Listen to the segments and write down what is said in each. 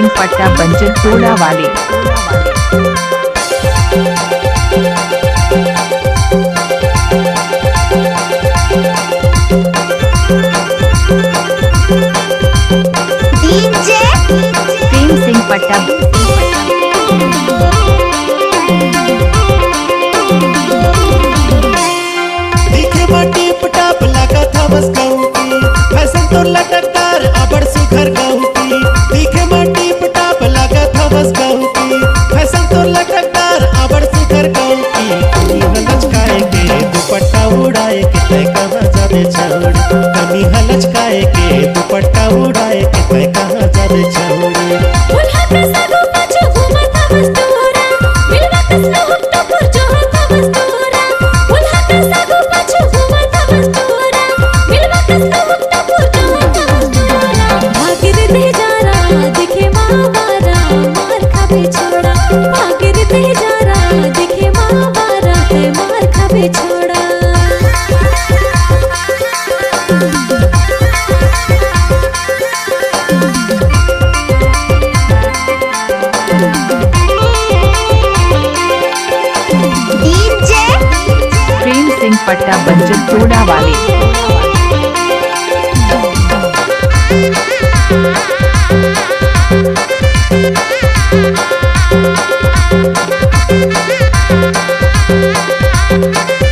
सिंह पट्टा बंजर टोला वाले। डीजे प्रेम सिंह पट्टा दिखे माटी पटाप लगा था बस कहूँ की फैशन तो लटकदार अबड़ सुघर कहूँ की दिखे माटी पटाप लगा था बस कहूँ की फैशन तो लटकदार अबड़ सुघर कहूँ की लचकाए के दुपट्टा उड़ाए के तय कहाँ जाबे छोड़ी कमी हलचकाए के दुपट्टा उड़ाए के तय कहाँ जाबे छोड़ी छोड़ा डीजे प्रेम सिंह पट्टा बंजर टोला वाले।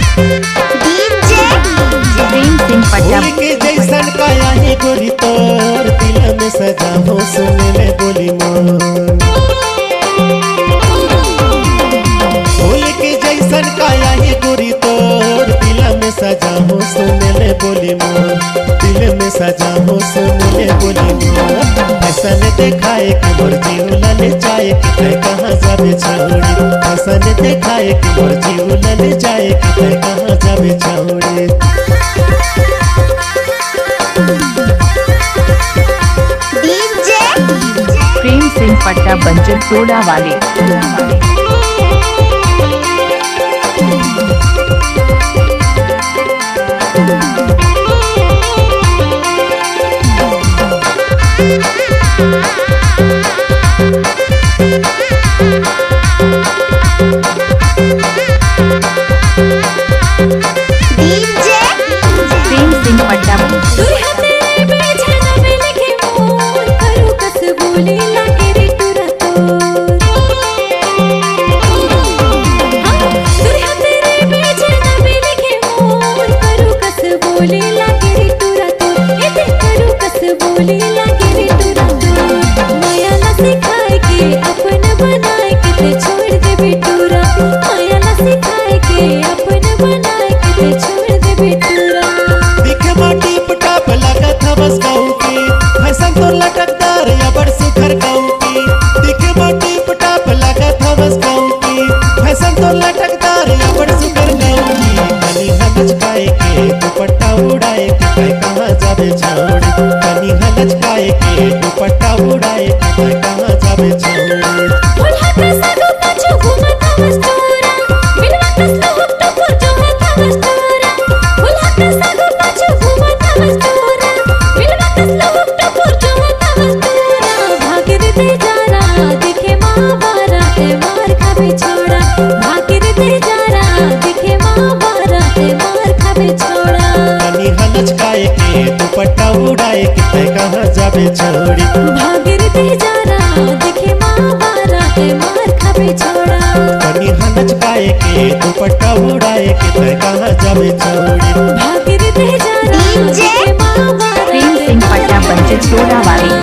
डीजे प्रेम सिंह पट्टा फूल के जैसन काया है गोरी तोर दिल में सजा हो सुन ले बोली मोर फूल के जैसन काया है गोरी तोर दिल में सजा हो सुन ले बोली मोर दिल में सजा हो सुन ले बोली मोर ऐसा ने देखाए कि मोर जीव लले जाए कि तय कहाँ जाबे छोड़ी ऐसा ने देखाए कि मोर जीव लले जाए कि तय कहाँ जाबे छोड़ी डीजे प्रेम सिंह पट्टा बंजर टोला वाले। डीजे प्रेम सिंह पट्टा छोड़ दे बेटूरा माया ना सिखाए के अपन बनाए के छोड़ दे बेटूरा दिखे माटी पटाप लगा था बस कहूँ की फैशन तो लटकदार या बड़ सुखर कहूँ की दिखे माटी पटाप लगा था बस कहूँ की फैशन तो लटकदार या बड़ सुखर कहूँ की कनी हलचकाए के दुपट्टा उड़ाए के तय कहाँ जाबे छोड़ी कनी हलचकाए के दुपट्टा उड़ाए के तय कहाँ जाबे छोड़ी कनी हलचकाए के दुपट्टा उड़ाए के तय कहाँ जाबे छोड़ी कनी हलचकाए के दुपट्टा उड़ाए के तय कहाँ जाबे छोड़ी डीजे प्रेम सिंह पट्टा बंजर टोला वाले।